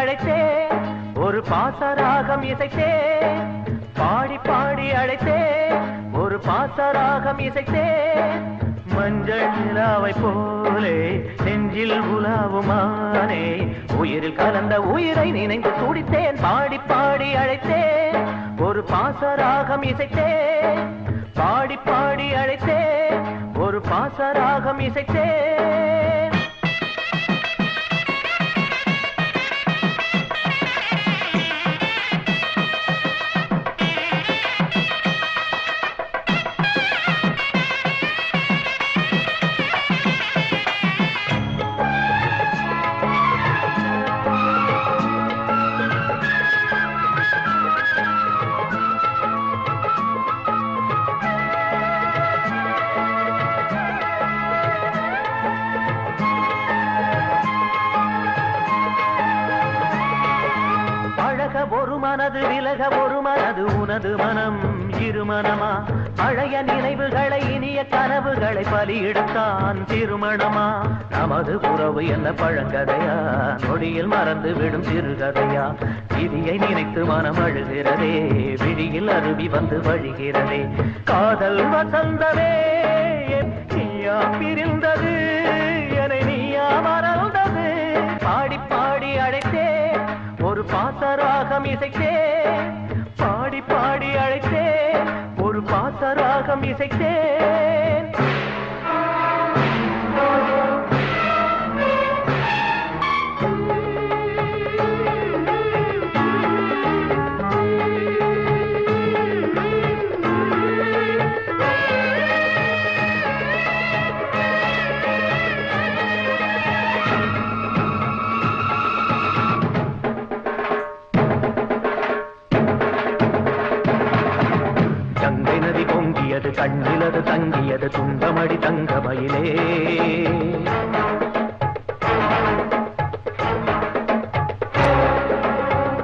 அழைத்தேன் ஒரு பாசராகம் இசைத்தேன் பாடி பாடி அழைத்தேன் ஒரு பாசராகம் இசைத்தேன் மஞ்சள் நிலாவை போலே நெஞ்சில் உலாவுமானே உயிரில் கலந்த உயிரை நினைந்து துடித்தேன் பாடி பாடி அழைத்தேன் ஒரு பாசராகம் இசைத்தேன் பாடி பாடி அழைத்தேன் ஒரு பாசராகம் இசைத்தேன் ஒரு மனது விலக ஒரு மனது உனது மனம் இருமனமா பழைய நினைவுகளை இனிய கனவுகளை பலியிடத்தான் திருமணமா நமது உறவு என்ன பழங்கதையா நொடியில் மறந்து விடும் சிறுகதையா விதியை நினைத்து மனம் அழுகிறதே விழியில் அருவி வந்து வழிகிறதே காதல் வசந்தமே நீயா பிரிந்தது என்னை நீயா மறந்தது பாடி பாடி அழைத்தே ஒரு பாசராகம் இசைத்தேன் பாடி பாடி அழைத்தேன் ஒரு பாசராகம் இசைத்தேன் கண்ணிலது தங்கியது துன்பமடி தங்கமயிலே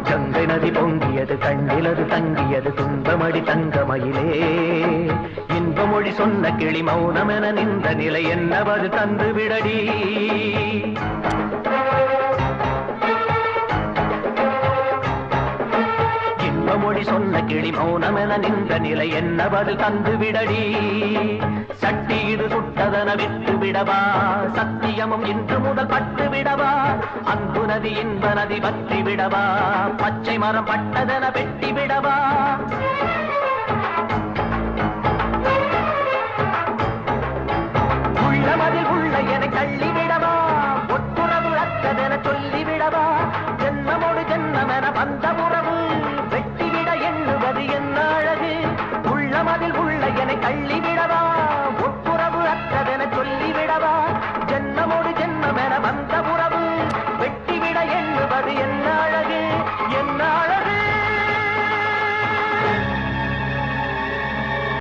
கங்கை நதி பொங்கியது கண்ணிலது தங்கியது துன்பமடி தங்கமயிலே இன்பமொழி சொன்ன கிளி மௌனமென நின்ற நிலை என்னவது தந்து விடடி மொழி சொன்ன கிளி மௌனமென நின்ற நிலை என்ன பதில் தந்து விடடி சட்டி இது சுட்டதன விட்டு விடவா சத்தியமும் இன்று முதல் பட்டு விடவா அன்பு நதி இன்ப நதி பற்றி விடவா பச்சை மரம் பட்டதன வெட்டி விடவா